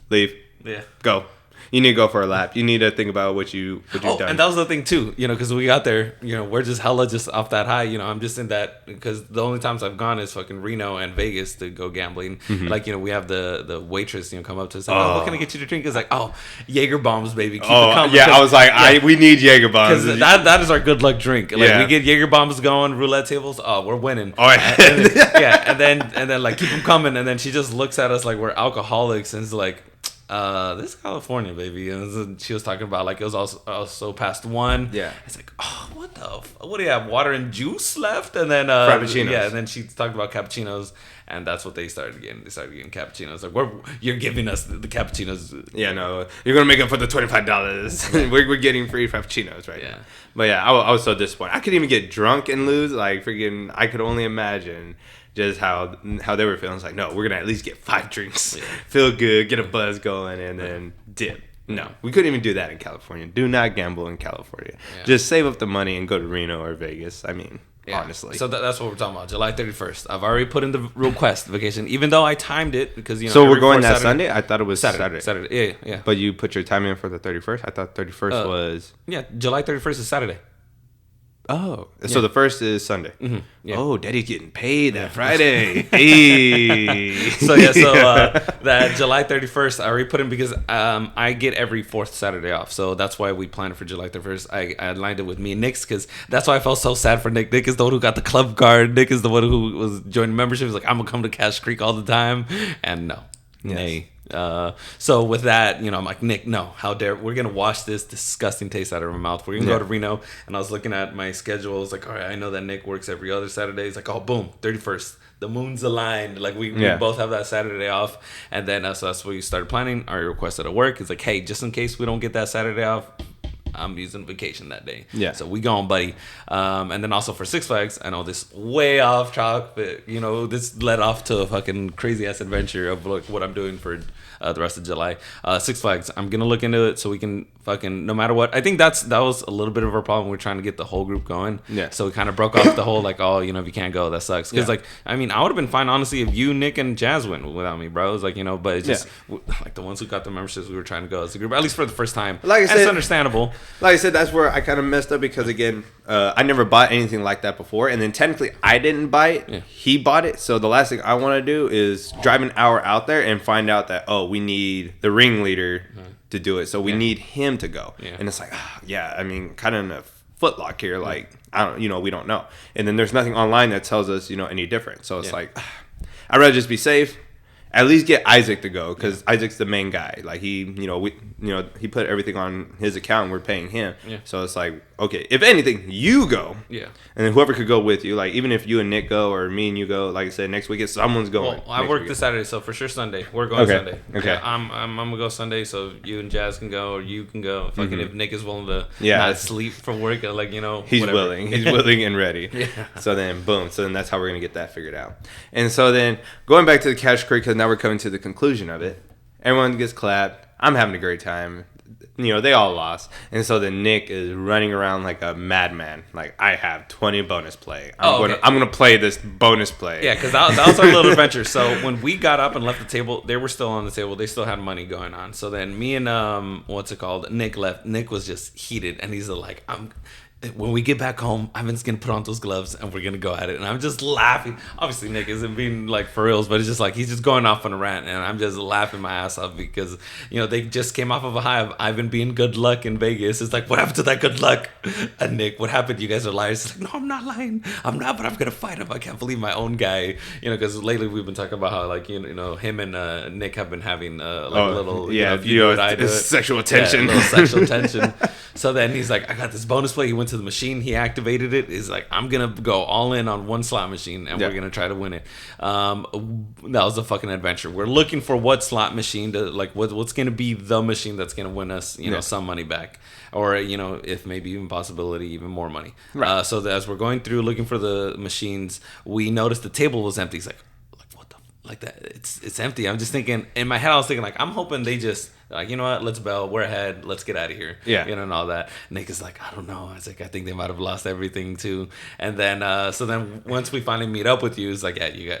leave. Yeah. Go. You need to go for a lap. You need to think about what you've done. And that was the thing too, because we got there, we're just hella just off that high. I'm just in that, because the only times I've gone is fucking Reno and Vegas to go gambling. Like, we have the waitress, come up to us, like, what can I get you to drink? It's like, Jaeger bombs, baby. Keep it coming. Yeah, I was like, we need Jaeger bombs. Because that is our good luck drink. Like, we get Jaeger bombs going, roulette tables. Oh, we're winning. Oh, yeah. And then like, keep them coming. And then she just looks at us like we're alcoholics and is like, this is California, baby. And she was talking about like it was also past 1. Yeah, it's like, what do you have? Water and juice left, and then frappuccinos. Yeah, and then she talked about cappuccinos, and that's what they started getting. They started getting cappuccinos. Like, you're giving us the cappuccinos. Yeah, no, you're gonna make up for the $25. we're getting free frappuccinos right now. But yeah, I was so disappointed. I couldn't even get drunk and lose. Like freaking, I could only imagine just how they were feeling. It's like, no, we're gonna at least get 5 drinks, feel good, get a buzz going, and then dip. No, we couldn't even do that in California. Do not gamble in California. Just save up the money and go to Reno or Vegas. I mean, honestly. So that's what we're talking about. July 31st. I've already put in the request vacation, even though I timed it because So we're going that Sunday. I thought it was Saturday. Saturday. Yeah. But you put your time in for the 31st. I thought 31st was. Yeah, July 31st is Saturday. Oh, so the 1st is Sunday. Mm-hmm. Yeah. Oh, Daddy's getting paid that Friday. Hey. So that July 31st, I already put in because I get every 4th Saturday off. So that's why we planned for July 31st. I aligned it with me and Nick's because that's why I felt so sad for Nick. Nick is the one who got the club card. Nick is the one who was joining membership. He's like, I'm going to come to Cash Creek all the time. And no. Yes. Nay. So with that, I'm like, Nick, no, how dare, we're gonna wash this disgusting taste out of our mouth. We're gonna go to Reno. And I was looking at my schedule. I was like, all right, I know that Nick works every other Saturday. He's like, oh, boom, 31st, the moon's aligned. Like we both have that Saturday off. And then so that's what we started planning. Our request at work is like, hey, just in case we don't get that Saturday off, I'm using vacation that day. Yeah. So we going, buddy. And then also for Six Flags, I know this way off track, but this led off to a fucking crazy ass adventure of like what I'm doing for the rest of July. Six Flags, I'm gonna look into it so we can fucking, no matter what. I think that was a little bit of our problem. We're trying to get the whole group going. Yeah. So we kind of broke off the whole like, if you can't go, that sucks. Because like, I mean, I would have been fine honestly if you, Nick, and Jazz went without me, bro. It was like, but it's just like the ones who got the memberships, we were trying to go as a group, at least for the first time. Like I said, it's understandable. Like I said, that's where I kind of messed up because again, I never bought anything like that before, and then technically I didn't buy it. Yeah. He bought it. So the last thing I want to do is drive an hour out there and find out that we need the ringleader to do it. So we need him to go. Yeah. And it's like, I mean, kind of in a footlock here. Like, I don't, we don't know. And then there's nothing online that tells us, any different. So it's like, I'd rather just be safe. At least get Isaac to go because Isaac's the main guy. Like he put everything on his account and we're paying him. Yeah. So it's like, okay, if anything, you go. Yeah. And then whoever could go with you, like even if you and Nick go or me and you go, like I said, next weekend someone's going. Well, I work this Saturday, so for sure Sunday. We're going Sunday. Okay. Yeah, I'm gonna go Sunday, so you and Jazz can go or you can go. Fucking if Nick is willing to not sleep from work, like he's whatever. willing. He's willing and ready. Yeah. So then boom. So then that's how we're gonna get that figured out. And so then going back to the Cash Creek because now we're coming to the conclusion of it. Everyone gets clapped. I'm having a great time. They all lost. And so then Nick is running around like a madman. Like, I have 20 bonus play. I'm going to play this bonus play. Yeah, because that was our little adventure. So when we got up and left the table, they were still on the table. They still had money going on. So then me and, Nick left. Nick was just heated. And he's like, when we get back home, Ivan's gonna put on those gloves and we're gonna go at it. And I'm just laughing. Obviously, Nick isn't being like for reals, but it's just like he's just going off on a rant, and I'm just laughing my ass off because they just came off of a high of Ivan being good luck in Vegas. It's like, what happened to that good luck? And Nick, what happened? You guys are liars. It's like, no, I'm not lying. I'm not, but I'm gonna fight him. I can't believe my own guy. Because lately we've been talking about how like him and Nick have been having a little if you do it, I do it. Sexual tension. Yeah, a little sexual tension. So then he's like, I got this bonus play. He went to the machine. He activated it. He's like, I'm going to go all in on one slot machine, and we're going to try to win it. That was a fucking adventure. We're looking for what slot machine to, like, what's going to be the machine that's going to win us, some money back. Or, if maybe even possibility, even more money. Right. So as we're going through looking for the machines, we noticed the table was empty. He's like, what the, like that? It's empty. I'm just thinking, in my head, I was thinking, like, I'm hoping they just, like, you know what, let's bail, we're ahead, let's get out of here. Yeah. And all that. Nick is like, I don't know. I was like, I think they might have lost everything too. And then, so then once we finally meet up with you, it's like, yeah,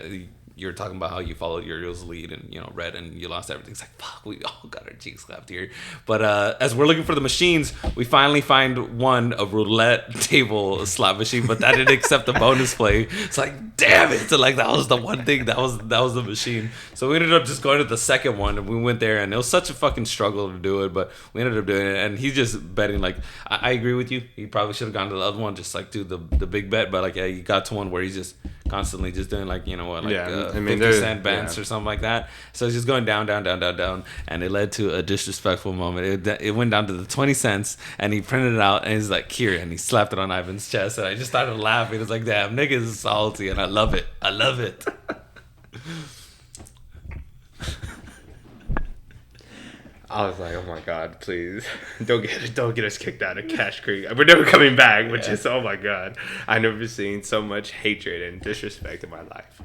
you're talking about how you followed Uriel's lead and, red, and you lost everything. It's like, fuck, we all got our cheeks slapped here. But as we're looking for the machines, we finally find a roulette table slot machine, but that didn't accept the bonus play. It's like, damn it. So, like, that was the one thing, that was the machine. So we ended up just going to the second one, and we went there, and it was such a fucking struggle to do it, but we ended up doing it. And he's just betting, like, I agree with you. He probably should have gone to the other one, just like do the big bet. But, like, yeah, he got to one where he's just constantly just doing, like, 50 cent bets or something like that. So it's just going down, and it led to a disrespectful moment. It went down to the 20 cents, and he printed it out, and he's like, here, and he slapped it on Ivan's chest, and I just started laughing. It's like, damn, niggas is salty, and I love it. I was like, oh my God, please don't get us kicked out of Cash Creek. We're never coming back, which is, oh my God, I've never seen so much hatred and disrespect in my life.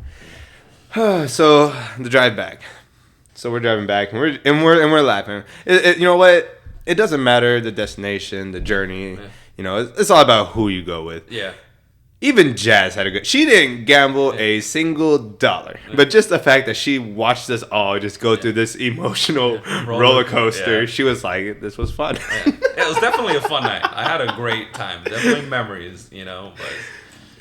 So the drive back. So we're driving back, and we're laughing. You know what? It doesn't matter the destination, the journey. Yeah. It's all about who you go with. Yeah. Even Jazz had a good... She didn't gamble a single dollar. Yeah. But just the fact that she watched us all just go through this emotional roller coaster, she was like, this was fun. Yeah. It was definitely a fun night. I had a great time. Definitely memories, But...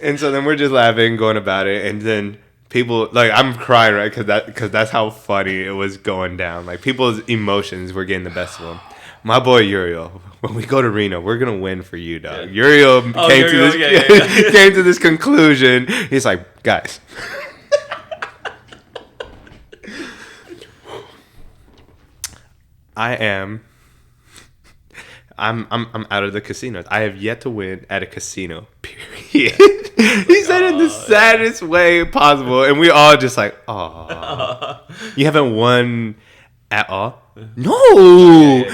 And so then we're just laughing, going about it, and then people... Like, I'm crying, right? Because that's how funny it was going down. Like, people's emotions were getting the best of them. My boy Uriel, when we go to Reno, we're gonna win for you, dog. Yeah. Uriel came to this conclusion. He's like, guys, I'm out of the casinos. I have yet to win at a casino. Period. He said it in the saddest way possible, and we all just like, oh, you haven't won at all. No.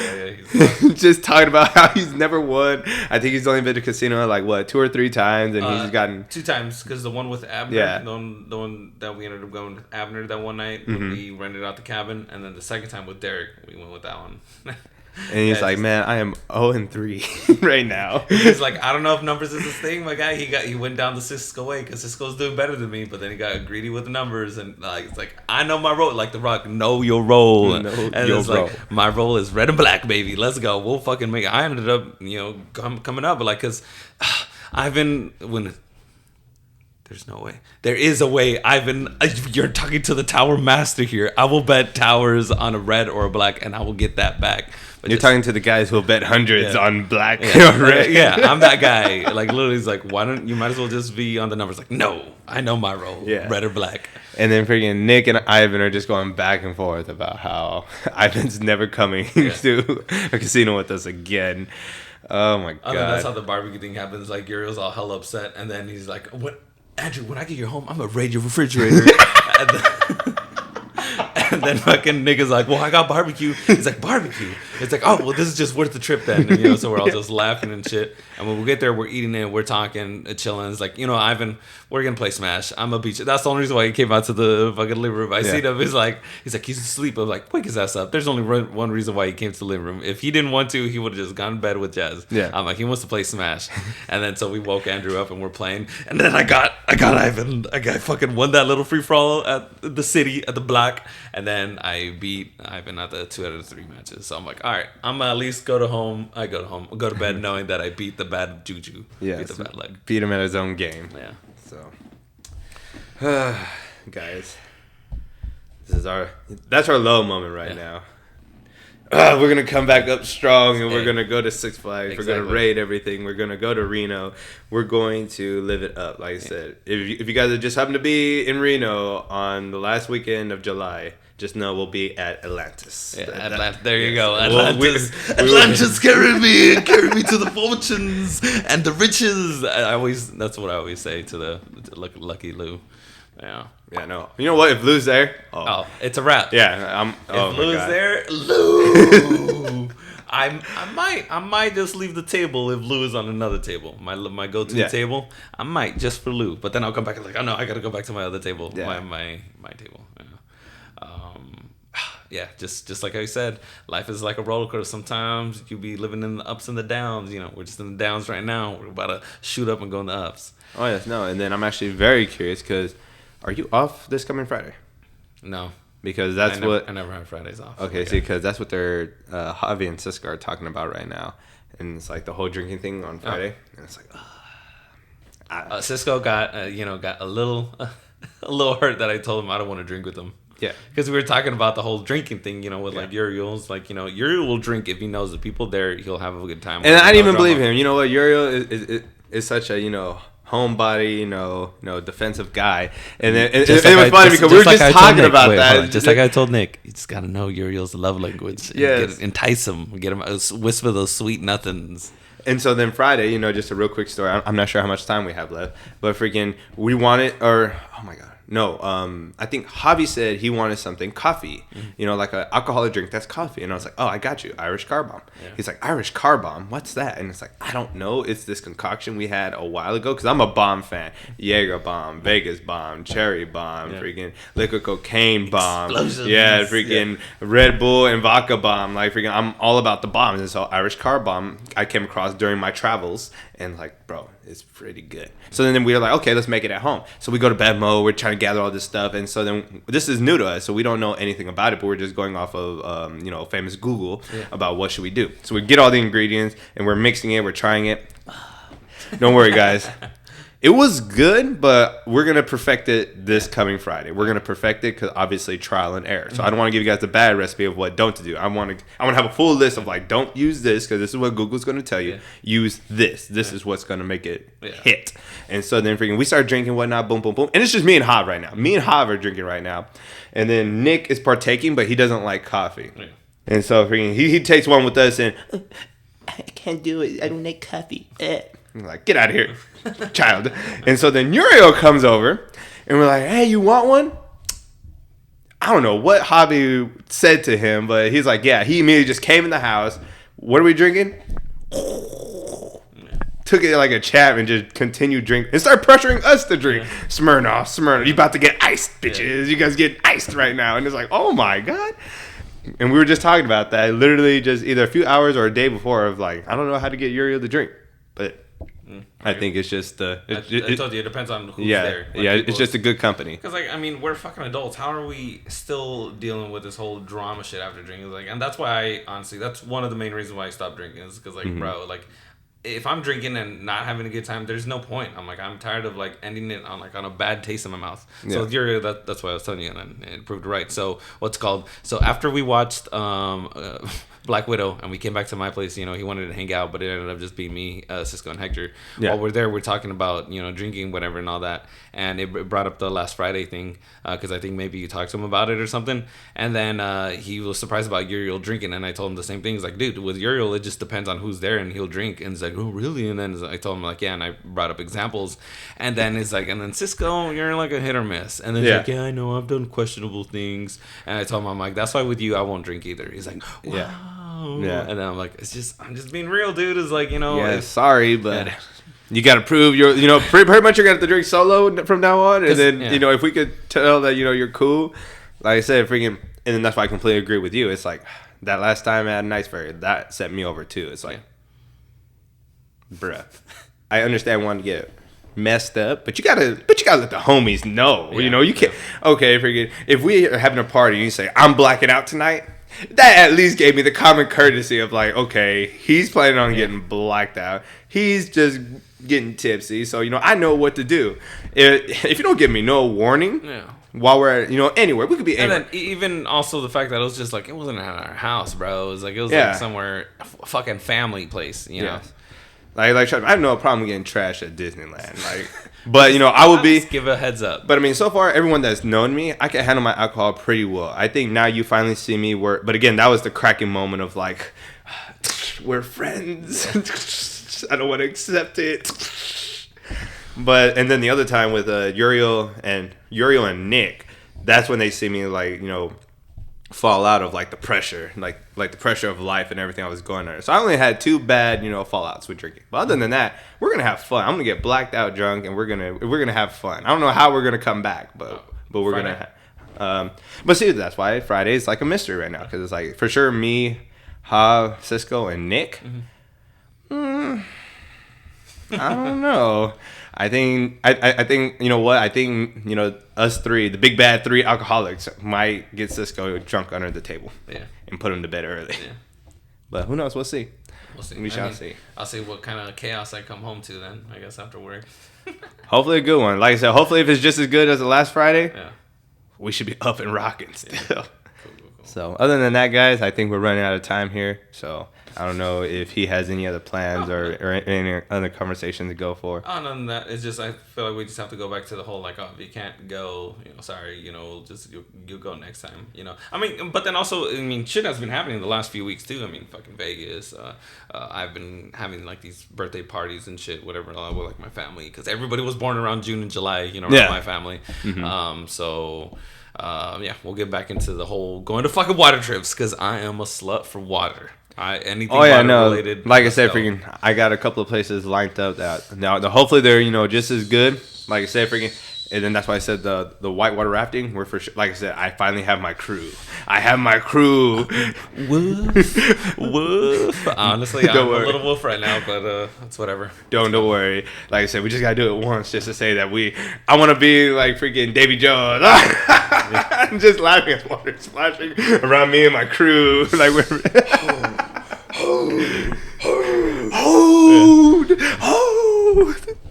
Just talking about how he's never won. I think he's only been to casino like 2 or 3 times, and he's gotten 2 times because the one with Abner, the one that we ended up going with Abner that one night when we rented out the cabin, and then the second time with Derek, we went with that one. And he's like, man, I am 0-3 right now. He's like, I don't know if numbers is his thing, my guy. He went down the Cisco way because Cisco's doing better than me, but then he got greedy with the numbers, and like it's like, I know my role, like The Rock, know your role, and it's like, my role is red and black, baby. Let's go. We'll fucking make it. I ended up, coming up, but like, cause there's no way. There is a way. You're talking to the Tower Master here. I will bet towers on a red or a black, and I will get that back. But you're talking to the guys who will bet hundreds on black or red. Yeah, I'm that guy. Like, literally, he's like, why don't you might as well just be on the numbers? Like, no, I know my role. Yeah. Red or black. And then freaking Nick and Ivan are just going back and forth about how Ivan's never coming to a casino with us again. Oh, my God. That's how the barbecue thing happens. Like, Uriel's all hell upset, and then he's like, what? Andrew, when I get you home, I'm going to raid your refrigerator. And then fucking nigga's like, well, I got barbecue. He's like, barbecue? It's like, oh, well, this is just worth the trip then. And, so we're all just laughing and shit. And when we get there, we're eating it, we're talking, chilling. It's like, Ivan, we're going to play Smash. I'm a beach. That's the only reason why he came out to the fucking living room. I see him. He's like, he's asleep. I'm like, wake his ass up. There's only one reason why he came to the living room. If he didn't want to, he would have just gone to bed with Jazz. Yeah. I'm like, he wants to play Smash. And then so we woke Andrew up and we're playing. And then I got Ivan. I fucking won that little free-for-all at the city, at the block. And then I beat Ivan at the 2 out of 3 matches. So I'm like, all right, I'm gonna at least go to bed knowing that I beat the bad juju. Yeah, beat the bad luck. Beat him at his own game. Yeah. So, guys, that's our low moment right now. We're gonna come back up strong, and we're gonna go to Six Flags. Exactly. We're gonna raid everything. We're gonna go to Reno. We're going to live it up. Like I said, if you guys just happen to be in Reno on the last weekend of July, just know we'll be at Atlantis. Yeah, there you go. Atlantis. Atlantis, carry me to the fortunes and the riches. That's what I always say to the Lucky Lou. Yeah. Yeah, no. You know what? If Lou's there, it's a wrap. Yeah, if Lou's there, Lou. I might just leave the table if Lou is on another table. My go-to table. I might just for Lou, but then I'll come back and oh no, I gotta go back to my other table. Yeah. My table. Yeah. Just like I said, life is like a roller coaster. Sometimes you be living in the ups and the downs. We're just in the downs right now. We're about to shoot up and go in the ups. Oh yes, no. And then I'm actually very curious because, are you off this coming Friday? No. Because I never have Fridays off. Okay, see, because that's what they're Javi and Cisco are talking about right now, and it's like the whole drinking thing on Friday, and it's like, Cisco got a little hurt that I told him I don't want to drink with him. Yeah, because we were talking about the whole drinking thing, with like Uriel's, like Uriel will drink if he knows the people there, he'll have a good time. And I didn't even believe him. You know what, Uriel is such a homebody, defensive guy. And then it was funny because we were just talking about that. Just like I told Nick, you just got to know Uriel's love language. Yes. Entice him. Get him, whisper those sweet nothings. And so then Friday, just a real quick story. I'm not sure how much time we have left, but freaking, we wanted, oh my God. No, I think Javi said he wanted something coffee, like an alcoholic drink that's coffee. And I was like, oh, I got you, Irish Car Bomb. Yeah. He's like, Irish Car Bomb? What's that? And it's like, I don't know. It's this concoction we had a while ago because I'm a bomb fan. Jaeger Bomb, Vegas Bomb, Cherry Bomb, freaking liquid cocaine bomb. Explosions. Yeah, freaking Red Bull and vodka bomb. Like, freaking, I'm all about the bombs. And so Irish Car Bomb I came across during my travels. And like, bro, it's pretty good. So then we were like, okay, let's make it at home. So we go to bed mode. We're trying to gather all this stuff. And so then this is new to us. So we don't know anything about it, but we're just going off of, famous Google about what should we do. So we get all the ingredients and we're mixing it. We're trying it. Don't worry, guys. It was good, but we're going to perfect it this coming Friday. We're going to perfect it because obviously trial and error. So I don't want to give you guys the bad recipe of what don't to do. I want to have a full list of like, don't use this because this is what Google's going to tell you. Yeah. Use this. This is what's going to make it hit. And so then freaking we start drinking, whatnot, boom, boom, boom. And it's just me and Hav right now. Me and Hav are drinking right now. And then Nick is partaking, but he doesn't like coffee. Yeah. And so freaking he takes one with us and I can't do it. I don't like coffee. I'm like, get out of here, child. And so then Uriel comes over, and we're like, hey, you want one? I don't know what Javi said to him, but he's like, yeah. He immediately just came in the house. What are we drinking? Took it like a champ and just continued drinking and started pressuring us to drink. Yeah. Smirnoff. You about to get iced, bitches. You guys get iced right now. And it's like, oh, my God. And we were just talking about that literally just either a few hours or a day before of like, I don't know how to get Uriel to drink. But I think it's just I told you, it depends on who's there. Like, it's just a good company. Because we're fucking adults. How are we still dealing with this whole drama shit after drinking? And that's why honestly, that's one of the main reasons why I stopped drinking is because bro, if I'm drinking and not having a good time, there's no point. I'm tired of ending it on a bad taste in my mouth. So that's why I was telling you, and it proved right. So so after we watched Black Widow and we came back to my place, he wanted to hang out, but it ended up just being me, Cisco, and Hector. Yeah. While we're there, we're talking about drinking whatever and all that, and it brought up the last Friday thing because I think maybe you talked to him about it or something, and then he was surprised about Uriel drinking, and I told him the same thing. He's like, dude, with Uriel, it just depends on who's there, and he'll drink. And he's like, oh really? And then I told him yeah, and I brought up examples, and then it's like, and then Cisco, you're like a hit or miss, and then he's like, yeah, I know, I've done questionable things, and I told him, I'm like, that's why with you I won't drink either. He's like, wow. Yeah. And then I'm like, I'm just being real, dude. It's like, yeah, sorry, but you got to prove you're, pretty much you're going to have to drink solo from now on. And then, if we could tell that, you're cool, like I said, freaking, and then that's why I completely agree with you. It's like that last time at Nice Ferry, that set me over too. It's like, bruh, I understand wanting to get messed up, but you gotta let the homies know. You can't. Okay, freaking, if we are having a party and you say I'm blacking out tonight, that at least gave me the common courtesy of like, okay, he's planning on getting blacked out. He's just getting tipsy. So, I know what to do. If you don't give me no warning while we're, anywhere, we could be anywhere. And then even also the fact that it was just like, it wasn't at our house, bro. It was like somewhere, fucking family place, you know? Like I have no problem getting trashed at Disneyland. Like, but I would be just give a heads up. But I mean, so far everyone that's known me, I can handle my alcohol pretty well. I think now you finally see me where. But again, that was the cracking moment of like, we're friends. I don't want to accept it. But and then the other time with Uriel and Nick, that's when they see me like fall out of like the pressure, like the pressure of life and everything I was going under. So I only had 2 bad, fallouts with drinking. But other than that, we're gonna have fun. I'm gonna get blacked out drunk, and we're gonna have fun. I don't know how we're gonna come back, but we're Friday. gonna. But see, that's why Friday is like a mystery right now, because it's like for sure me, Ha, Cisco, and Nick. I don't know. I think you know what? I think us 3, the big bad 3 alcoholics, might get Cisco drunk under the table. Yeah. And put him to bed early. Yeah. But who knows? We'll see. We shall see. I'll see what kind of chaos I come home to then, I guess, after work. Hopefully a good one. Like I said, hopefully if it's just as good as the last Friday, we should be up and rocking still. Yeah. Cool. So other than that, guys, I think we're running out of time here. So I don't know if he has any other plans or any other conversation to go for. Oh, none of that. It's just I feel like we just have to go back to the whole like, if you can't go, sorry, just you'll go next time. I mean, but then also, I mean, shit has been happening the last few weeks too. I mean, fucking Vegas. I've been having like these birthday parties and shit, whatever, with like my family, because everybody was born around June and July. Around my family. Mm-hmm. We'll get back into the whole going to fucking water trips, because I am a slut for water. Anything related. Like I said, I got a couple of places lined up that now hopefully they're just as good. Like I said, and then that's why I said the whitewater rafting. We're for sure. Like I said, I finally have my crew. I have my crew. Woof. Honestly, I'm a little wolf right now, but it's whatever. Don't worry. Like I said, we just gotta do it once just to say that I want to be like freaking Davy Jones. I'm just laughing at water splashing around me and my crew. Like we're. Hold.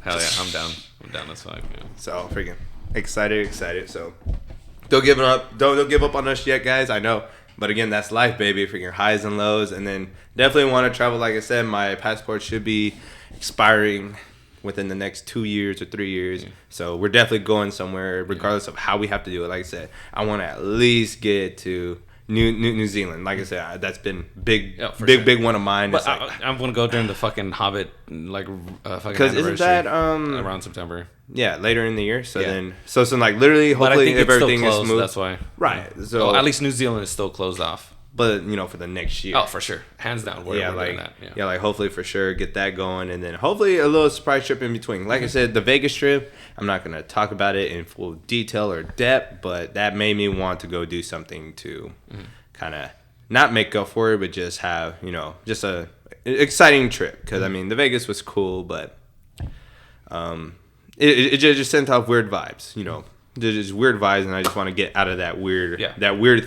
Hell yeah, I'm down. That's fine. Yeah. So freaking excited. So don't give up. Don't give up on us yet, guys. I know, but again, that's life, baby. Freaking highs and lows, and then definitely want to travel. Like I said, my passport should be expiring within the next 2 years or 3 years. Yeah. So we're definitely going somewhere, regardless of how we have to do it. Like I said, I want to at least get to New Zealand. Like I said, that's been big one of mine. But I'm gonna go during the fucking Hobbit fucking because isn't that around September? Yeah, later in the year. So then like literally, hopefully if everything is smooth. That's why. Right. So at least New Zealand is still closed off. But for the next year. Oh, for sure, hands down. We're doing that. Yeah, like hopefully for sure get that going, and then hopefully a little surprise trip in between. Like I said, the Vegas trip, I'm not gonna talk about it in full detail or depth, but that made me want to go do something to kind of not make up for it, but just have just a exciting trip. Because I mean, the Vegas was cool, but it just sent off weird vibes. There's just weird vibes, and I just want to get out of that weird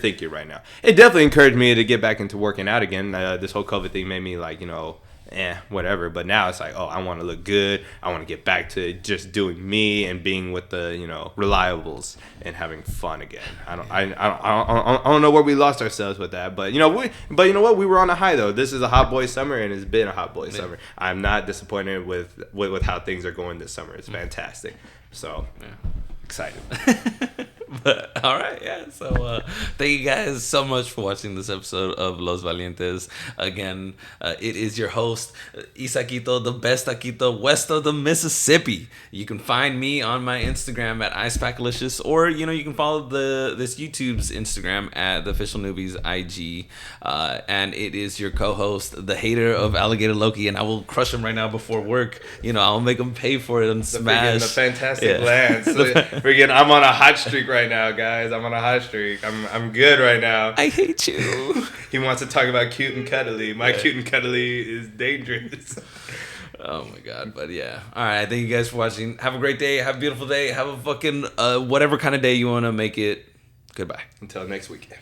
thinking right now. It definitely encouraged me to get back into working out again. This whole COVID thing made me like, whatever. But now it's like, I want to look good. I want to get back to just doing me and being with the, reliables and having fun again. I don't know where we lost ourselves with that, but you know what? We were on a high though. This is a hot boy summer, and it's been a hot boy summer. I'm not disappointed with how things are going this summer. It's fantastic. So. Yeah. Excited. But all right, yeah. So thank you guys so much for watching this episode of Los Valientes. Again, it is your host Isaquito, the best taquito west of the Mississippi. You can find me on my Instagram at IcePacklicious, or you can follow this YouTube's Instagram at the official Newbies IG. And it is your co-host, the hater of Alligator Loki, and I will crush him right now before work. I'll make him pay for it and smash the fantastic Lance. Freaking, I'm on a hot streak right now, guys. I'm on a hot streak. I'm good right now. I hate you. He wants to talk about cute and cuddly. My cute and cuddly is dangerous. Oh my god, but yeah. All right, thank you guys for watching. Have a great day. Have a beautiful day. Have a fucking whatever kind of day you want to make it. Goodbye. Until next weekend.